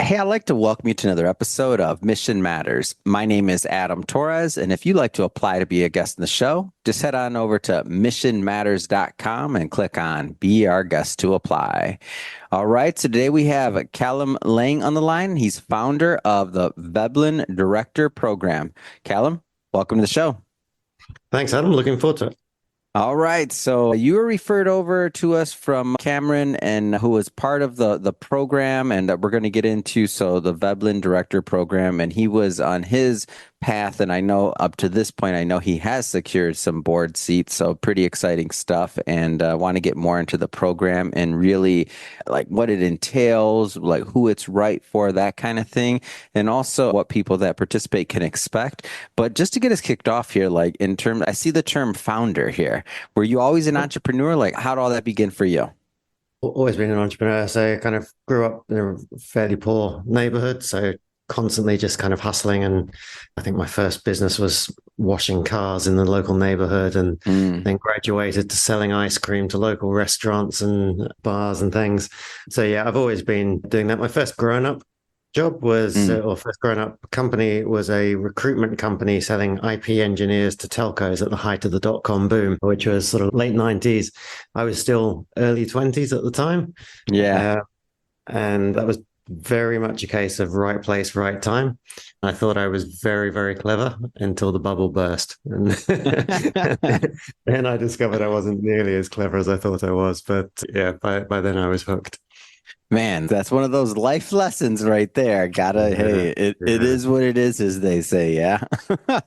Hey, I'd like to welcome you to another episode of Mission Matters. My name is Adam Torres, and if you'd like to apply to be a guest in the show, just head on over to missionmatters.com and click on Be Our Guest to apply. All right, so today we have Callum Lang on the line. He's founder of the Veblen Director Program. Callum, welcome to the show. Thanks, Adam. Looking forward to it. All right. So you were referred over to us from Cameron, and who was part of the program, and we're going to get into the Veblen Director Program, and he was on his path, and I know up to this point, I know he has secured some board seats, so pretty exciting stuff, and want to get more into the program and really like what it entails, like who it's right for, that kind of thing, and also what people that participate can expect. But just to get us kicked off here, like in terms, I see the term founder here. Were you always an entrepreneur? Like, how did all that begin for you? Always been an entrepreneur. So I kind of grew up in a fairly poor neighborhood. So constantly just kind of hustling. And I think my first business was washing cars in the local neighborhood, and then graduated to selling ice cream to local restaurants and bars and things. So yeah, I've always been doing that. My first grown-up job was, or first grown-up company was a recruitment company selling IP engineers to telcos at the height of the dot-com boom, which was sort of late 90s. I was still early 20s at the time. Yeah. And that was very much a case of right place, right time. I thought I was very, very clever until the bubble burst. And then I discovered I wasn't nearly as clever as I thought I was. But yeah, by then I was hooked. Man, that's one of those life lessons right there. Hey, it is what it is, as they say. Yeah.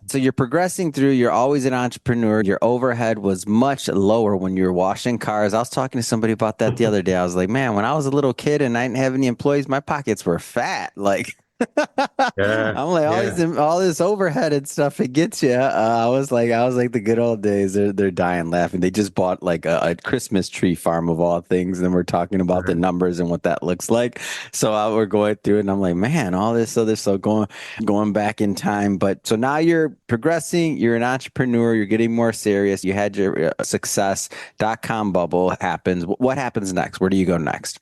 So you're progressing through, you're always an entrepreneur. Your overhead was much lower when you were washing cars. I was talking to somebody about that the other day. I was like, man, when I was a little kid and I didn't have any employees, my pockets were fat. Like, I'm like all this overhead and stuff it gets you. I was like the good old days. They're dying laughing. They just bought like a Christmas tree farm of all things, and we're talking about the numbers and what that looks like. So we're going through it, and I'm like, man, all this other stuff going back in time. But so now you're progressing. You're an entrepreneur. You're getting more serious. You had your success.com bubble happens. What happens next? Where do you go next?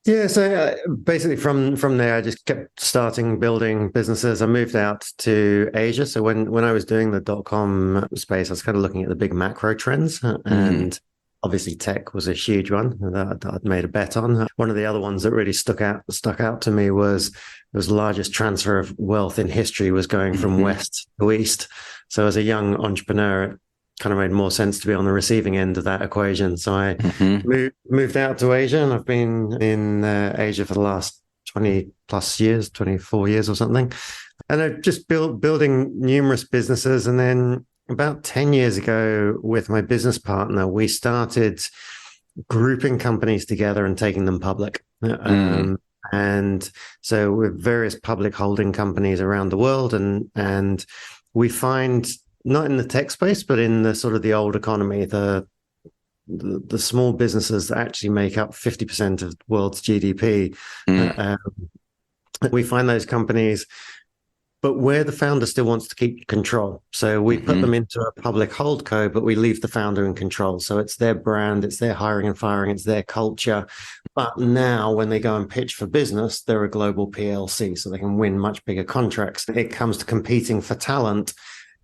Yeah, so basically from there, I just kept starting building businesses. I moved out to Asia. So when I was doing the dot-com space, I was kind of looking at the big macro trends, and obviously tech was a huge one that I'd made a bet on. One of the other ones that really stuck out to me was the largest transfer of wealth in history was going from west to east. So as a young entrepreneur, kind of made more sense to be on the receiving end of that equation. So I moved out to Asia, and I've been in Asia for the last 20 plus years, 24 years or something. And I've just building numerous businesses. And then about 10 years ago with my business partner, we started grouping companies together and taking them public. And so with various public holding companies around the world, and we find, not in the tech space, but in the sort of the old economy, the small businesses that actually make up 50% of the world's GDP. We find those companies, but where the founder still wants to keep control. So we put them into a public holdco, but we leave the founder in control. So it's their brand, it's their hiring and firing, it's their culture. But now when they go and pitch for business, they're a global PLC, so they can win much bigger contracts. It comes to competing for talent.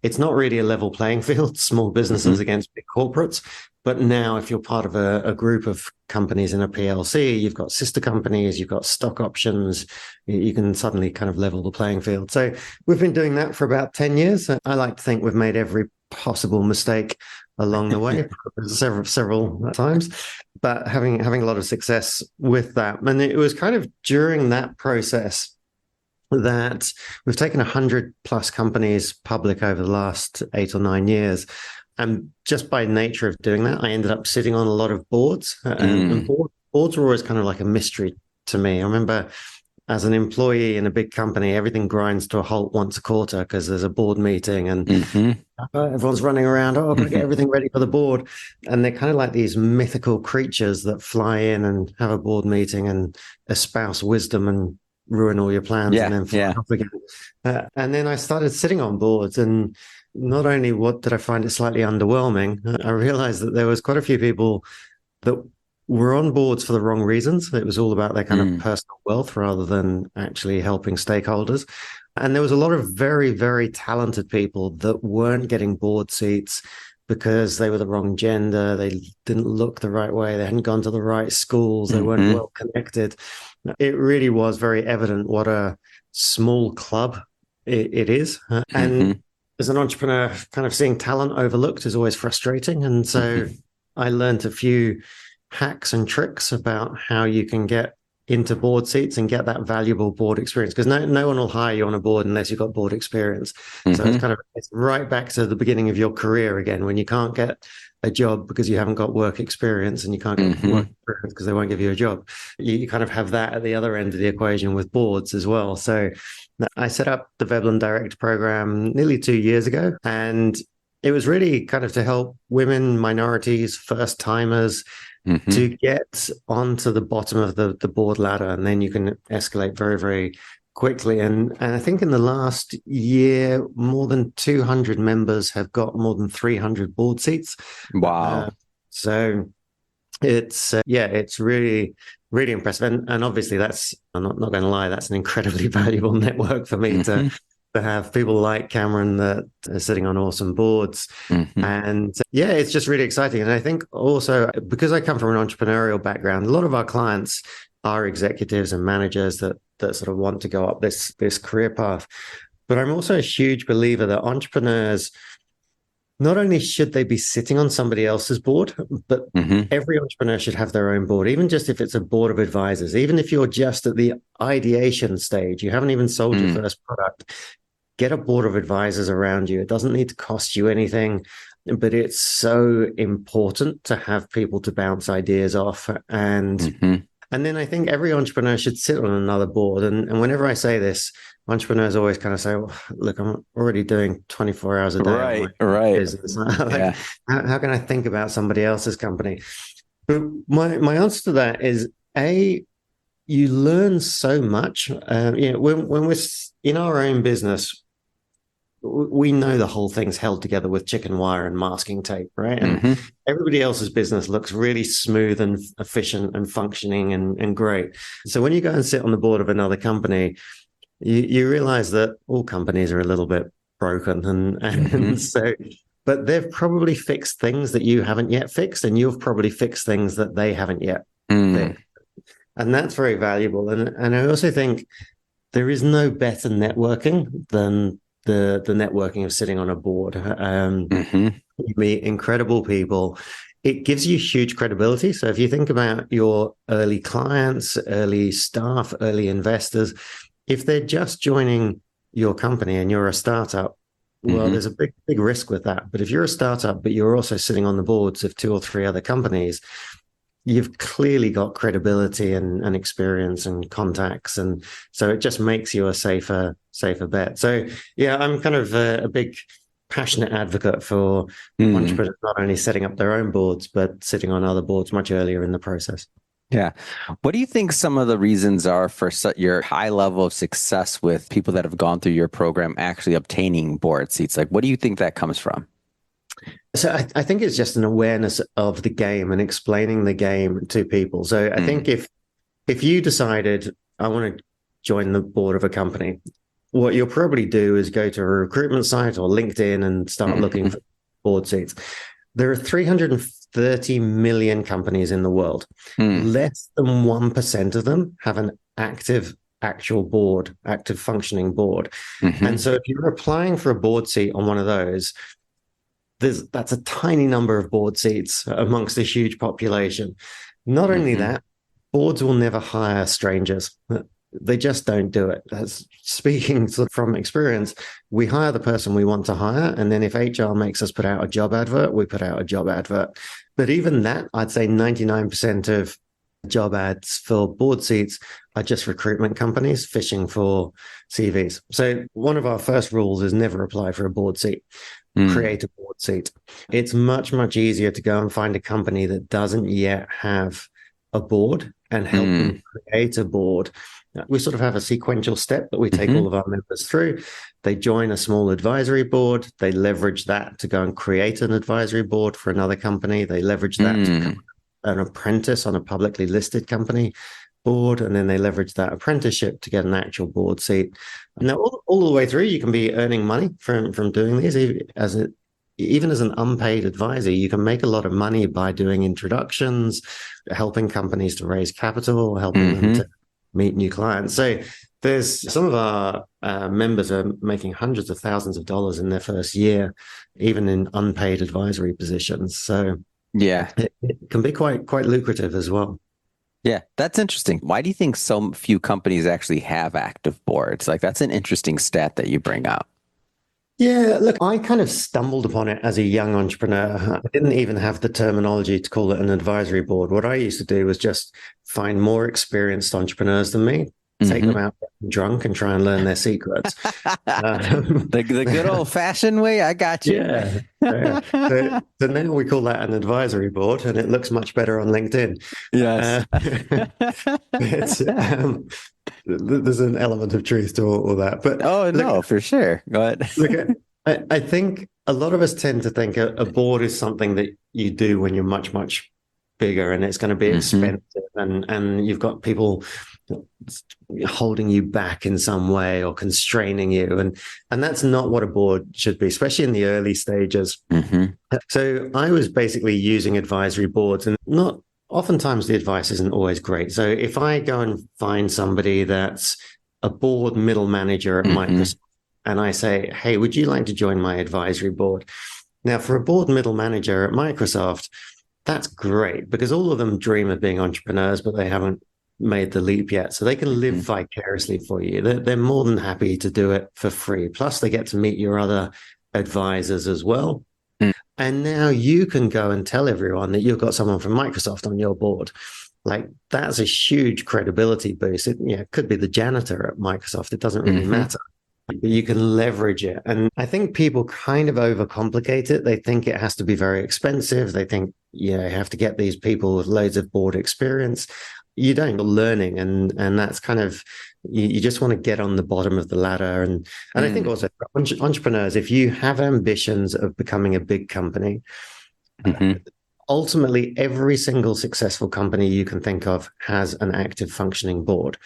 It's not really a level playing field, small businesses against big corporates. But now if you're part of a group of companies in a PLC, you've got sister companies, you've got stock options, you can suddenly kind of level the playing field. So we've been doing that for about 10 years. I like to think we've made every possible mistake along the way, several times, but having a lot of success with that. And it was kind of during that process that we've taken 100 plus companies public over the last 8 or 9 years. And just by nature of doing that, I ended up sitting on a lot of boards. And boards were always kind of like a mystery to me. I remember as an employee in a big company, everything grinds to a halt once a quarter because there's a board meeting, and everyone's running around, I've got to get everything ready for the board. And they're kind of like these mythical creatures that fly in and have a board meeting and espouse wisdom and ruin all your plans and then fly off again. And then I started sitting on boards, and not only did I find it slightly underwhelming, I realized that there was quite a few people that were on boards for the wrong reasons. It was all about their kind of Mm. personal wealth rather than actually helping stakeholders. And there was a lot of very, very talented people that weren't getting board seats because they were the wrong gender, they didn't look the right way, they hadn't gone to the right schools, they weren't well connected. It really was very evident what a small club it is. And as an entrepreneur, kind of seeing talent overlooked is always frustrating. And so I learned a few hacks and tricks about how you can get into board seats and get that valuable board experience, because no one will hire you on a board unless you've got board experience. So it's right back to the beginning of your career again, when you can't get a job because you haven't got work experience, and you can't get work experience because they won't give you a job. You kind of have that at the other end of the equation with boards as well. So I set up the Veblen Direct program nearly 2 years ago, and it was really kind of to help women, minorities, first timers to get onto the bottom of the board ladder, and then you can escalate very, very quickly. And I think in the last year, more than 200 members have got more than 300 board seats. Wow. So it's it's really, really impressive. And obviously I'm not going to lie, that's an incredibly valuable network for me to have people like Cameron that are sitting on awesome boards. And it's just really exciting. And I think also, because I come from an entrepreneurial background, a lot of our clients are executives and managers that sort of want to go up this career path. But I'm also a huge believer that entrepreneurs, not only should they be sitting on somebody else's board, but every entrepreneur should have their own board, even just if it's a board of advisors. Even if you're just at the ideation stage, you haven't even sold your first product, get a board of advisors around you. It doesn't need to cost you anything, but it's so important to have people to bounce ideas off. And then I think every entrepreneur should sit on another board. And whenever I say this, entrepreneurs always kind of say, well, look, I'm already doing 24 hours a day. Right. Business. How can I think about somebody else's company? But my answer to that is, you learn so much. When we're in our own business, we know the whole thing's held together with chicken wire and masking tape, right? And everybody else's business looks really smooth and efficient and functioning and great. So when you go and sit on the board of another company, you realize that all companies are a little bit broken. And so, but they've probably fixed things that you haven't yet fixed, and you've probably fixed things that they haven't yet fixed. And that's very valuable. And I also think there is no better networking than the networking of sitting on a board. You meet incredible people. It gives you huge credibility. So if you think about your early clients, early staff, early investors, if they're just joining your company and you're a startup, well, there's a big risk with that. But if you're a startup, but you're also sitting on the boards of 2 or 3 other companies, you've clearly got credibility and experience and contacts. And so it just makes you a safer bet. So I'm kind of a big passionate advocate for entrepreneurs not only setting up their own boards, but sitting on other boards much earlier in the process. Yeah. What do you think some of the reasons are for your high level of success with people that have gone through your program actually obtaining board seats? Like, what do you think that comes from? So I think it's just an awareness of the game and explaining the game to people. So I think if you decided, I want to join the board of a company, what you'll probably do is go to a recruitment site or LinkedIn and start looking for board seats. There are 330 million companies in the world. Less than 1% of them have an active functioning board. And so if you're applying for a board seat on one of those, that's a tiny number of board seats amongst a huge population. Not only that, boards will never hire strangers. They just don't do it. That's speaking from experience. We hire the person we want to hire, and then if HR makes us put out a job advert, we put out a job advert. But even that, I'd say 99% of job ads for board seats are just recruitment companies fishing for CVs. So one of our first rules is never apply for a board seat. Create a board seat. It's much, much easier to go and find a company that doesn't yet have a board and help them create a board. We sort of have a sequential step that we take all of our members through. They join a small advisory board. They leverage that to go and create an advisory board for another company. They leverage that to an apprentice on a publicly listed company board, and then they leverage that apprenticeship to get an actual board seat. Now, all the way through, you can be earning money from doing these. Even as an unpaid advisor, you can make a lot of money by doing introductions, helping companies to raise capital, helping them to meet new clients. So there's some of our members are making hundreds of thousands of dollars in their first year, even in unpaid advisory positions. So yeah, it can be quite lucrative as well. Yeah, that's interesting. Why do you think so few companies actually have active boards? Like, that's an interesting stat that you bring out. Yeah, look, I kind of stumbled upon it as a young entrepreneur. I didn't even have the terminology to call it an advisory board. What I used to do was just find more experienced entrepreneurs than me, take them out drunk and try and learn their secrets. The good old fashioned way. I got you. Yeah. So now we call that an advisory board, and it looks much better on LinkedIn. Yes. There's an element of truth to all that. But no, for sure. Go ahead. Look, I think a lot of us tend to think a board is something that you do when you're much, much bigger, and it's going to be expensive, and you've got people holding you back in some way or constraining you, and that's not what a board should be, especially in the early stages. So I was basically using advisory boards, and not oftentimes the advice isn't always great. So if I go and find somebody that's a board middle manager at Microsoft, and I say, hey, would you like to join my advisory board? Now, for a board middle manager at Microsoft, that's great, because all of them dream of being entrepreneurs, but they haven't made the leap yet. So they can live vicariously for you. They're more than happy to do it for free. Plus, they get to meet your other advisors as well. And now you can go and tell everyone that you've got someone from Microsoft on your board. Like, that's a huge credibility boost. It could be the janitor at Microsoft. It doesn't really matter. But you can leverage it. And I think people kind of overcomplicate it. They think it has to be very expensive. They think, you have to get these people with loads of board experience. You don't. You're learning. And that's kind of, you just want to get on the bottom of the ladder. And I think also for entrepreneurs, if you have ambitions of becoming a big company, ultimately every single successful company you can think of has an active functioning board.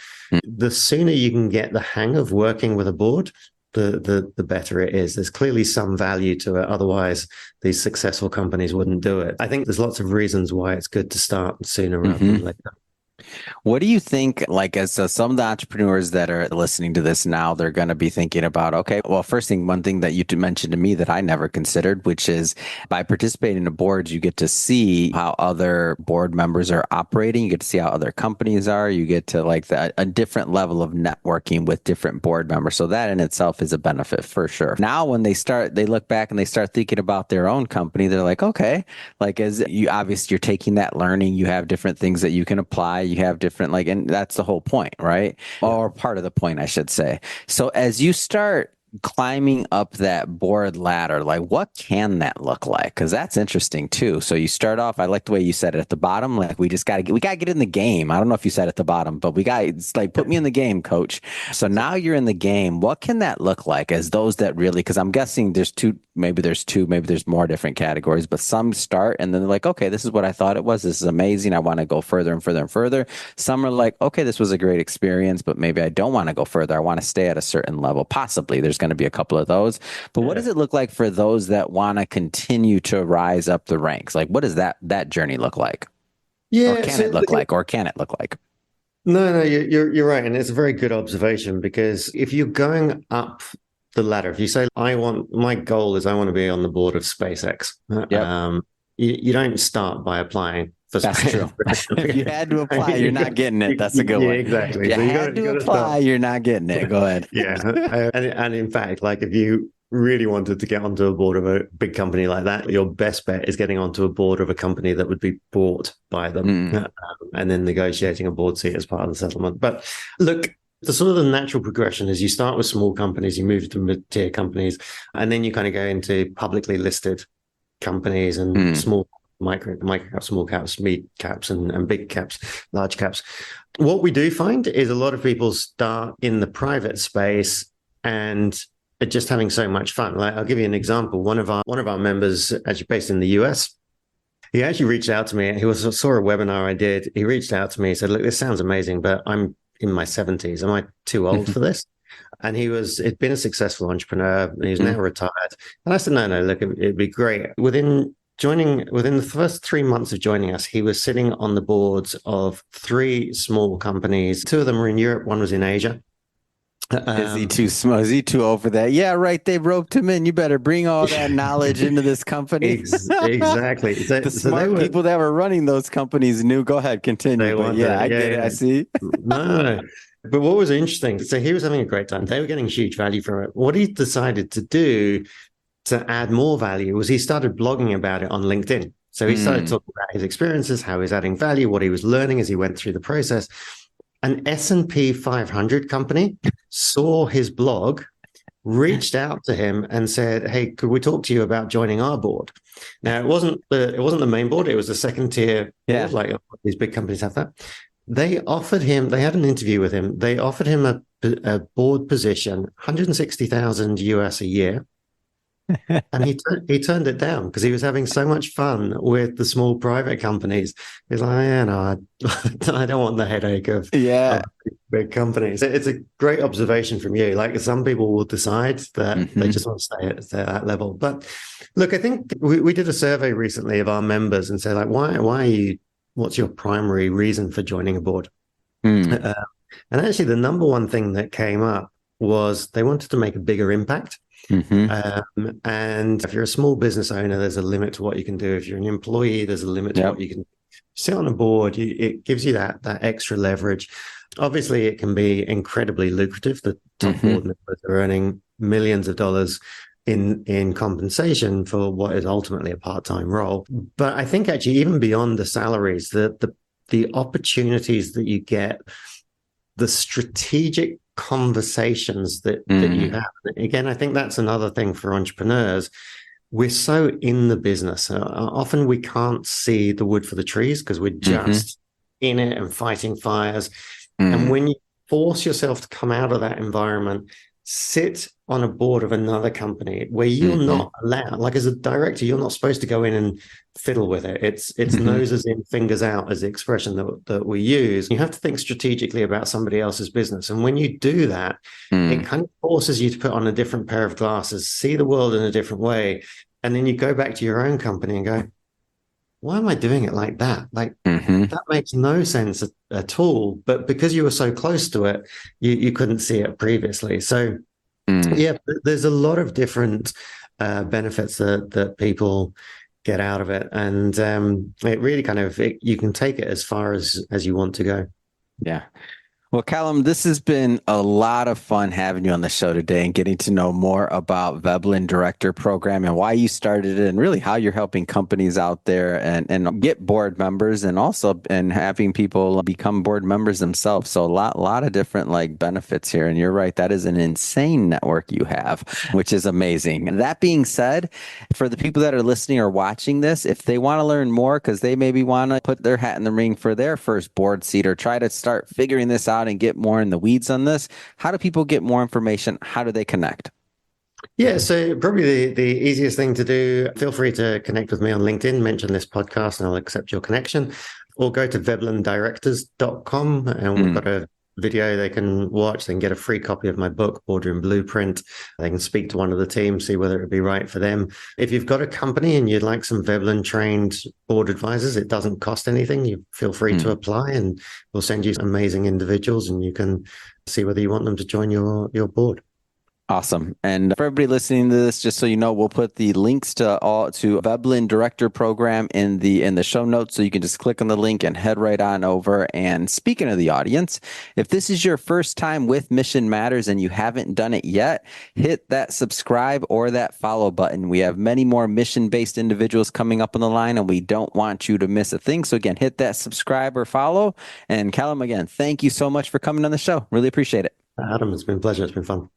The sooner you can get the hang of working with a board, the better it is. There's clearly some value to it. Otherwise, these successful companies wouldn't do it. I think there's lots of reasons why it's good to start sooner rather than later. What do you think, like, as some of the entrepreneurs that are listening to this now, they're going to be thinking about, okay, well, first thing, one thing that you mentioned to me that I never considered, which is by participating in boards, you get to see how other board members are operating. You get to see how other companies are. You get to a different level of networking with different board members. So that in itself is a benefit for sure. Now, when they look back and they start thinking about their own company, they're like, okay, like, as you obviously you're taking that learning, you have different things that you can apply. You have different, and that's the whole point, right? Or part of the point, I should say. So as you start climbing up that board ladder, like, what can that look like? Because that's interesting too. So you start off, I like the way you said it at the bottom, like, we gotta get in the game. I don't know if you said at the bottom, but it's like, put me in the game, coach. So now you're in the game. What can that look like as those that really, because I'm guessing maybe there's more different categories, but some start and then they're like, okay, this is what I thought it was. This is amazing. I want to go further and further and further. Some are like, okay, this was a great experience, but maybe I don't want to go further. I want to stay at a certain level. Possibly there's going to be a couple of those, but what does it look like for those that want to continue to rise up the ranks? Like, what does that journey look like? Yeah. Or can it look like? No, you're right. And it's a very good observation, because if you're going up the ladder, if you say, my goal is I want to be on the board of SpaceX, you don't start by applying for That's space. True. If you had to apply, you're not getting it. That's a good one. Yeah, exactly. If you had to apply, you're not getting it. Go ahead. Yeah. And in fact, like, if you really wanted to get onto a board of a big company like that, your best bet is getting onto a board of a company that would be bought by them, and then negotiating a board seat as part of the settlement. But look, the sort of the natural progression is you start with small companies, you move to mid-tier companies, and then you kind of go into publicly listed companies and small micro caps, small caps, mid caps, and big caps, large caps. What we do find is a lot of people start in the private space and are just having so much fun. Like, I'll give you an example. One of our members, actually based in the US, He actually reached out to me. Saw a webinar I did. He reached out to me. He said, "Look, this sounds amazing, but I'm in my 70s. Am I too old for this?" And he'd been a successful entrepreneur and he's now retired. And I said, no, look, it'd be great. Within the first 3 months of joining us, he was sitting on the boards of 3 small companies. 2 of them were in Europe, one was in Asia. Is he too small? Is he too old for that? Yeah, right. They roped him in. You better bring all that knowledge into this company. Exactly. The smart people that were running those companies knew. Go ahead, continue. I get it. I see. No. But what was interesting, so he was having a great time. They were getting huge value from it. What he decided to do to add more value was he started blogging about it on LinkedIn. So he started talking about his experiences, how he's adding value, what he was learning as he went through the process. An S&P 500 company saw his blog, reached out to him and said, "Hey, could we talk to you about joining our board?" Now, it wasn't the main board. It was the second tier board, like these big companies have that. They had an interview with him. They offered him a board position, 160,000 US a year. And he turned it down because he was having so much fun with the small private companies. He's like, yeah, no, I don't want the headache of big companies. It's a great observation from you. Like some people will decide that they just want to stay at that level. But look, I think we did a survey recently of our members and said, like, why are you? What's your primary reason for joining a board? And actually, the number one thing that came up was they wanted to make a bigger impact. And if you're a small business owner, there's a limit to what you can do. If you're an employee, there's a limit to what you can sit on a board. It gives you that extra leverage. Obviously, it can be incredibly lucrative. The top board members are earning millions of dollars in compensation for what is ultimately a part-time role. But I think actually even beyond the salaries, the opportunities that you get, the strategic conversations that you have. Again, I think that's another thing for entrepreneurs. We're so in the business. Often we can't see the wood for the trees because we're just in it and fighting fires. And when you force yourself to come out of that environment, sit on a board of another company where you're not allowed, like as a director, you're not supposed to go in and fiddle with it. It's noses in, fingers out, as the expression that we use. You have to think strategically about somebody else's business. And when you do that, it kind of forces you to put on a different pair of glasses, see the world in a different way. And then you go back to your own company and go, why am I doing it like that? Like that makes no sense at all. But because you were so close to it, you couldn't see it previously. So there's a lot of different benefits that people get out of it. And it really you can take it as far as you want to go. Yeah. Well, Callum, this has been a lot of fun having you on the show today and getting to know more about Veblen Director Program and why you started it and really how you're helping companies out there and get board members and also and having people become board members themselves. So a lot of different like benefits here. And you're right, that is an insane network you have, which is amazing. And that being said, for the people that are listening or watching this, if they want to learn more because they maybe want to put their hat in the ring for their first board seat or try to start figuring this out and get more in the weeds on this, how do people get more information? How do they connect? Yeah, so probably the easiest thing to do, feel free to connect with me on LinkedIn, mention this podcast and I'll accept your connection, or go to veblendirectors.com and we've got a video they can watch. They can get a free copy of my book, Boardroom Blueprint. They can speak to one of the team, see whether it would be right for them. If you've got a company and you'd like some Veblen trained board advisors, it doesn't cost anything. You feel free to apply and we'll send you some amazing individuals and you can see whether you want them to join your board. Awesome. And for everybody listening to this, just so you know, we'll put the links to Veblen Director Program in the show notes. So you can just click on the link and head right on over. And speaking of the audience, if this is your first time with Mission Matters and you haven't done it yet, hit that subscribe or that follow button. We have many more mission-based individuals coming up on the line and we don't want you to miss a thing. So again, hit that subscribe or follow. And Callum, again, thank you so much for coming on the show. Really appreciate it. Adam, it's been a pleasure. It's been fun.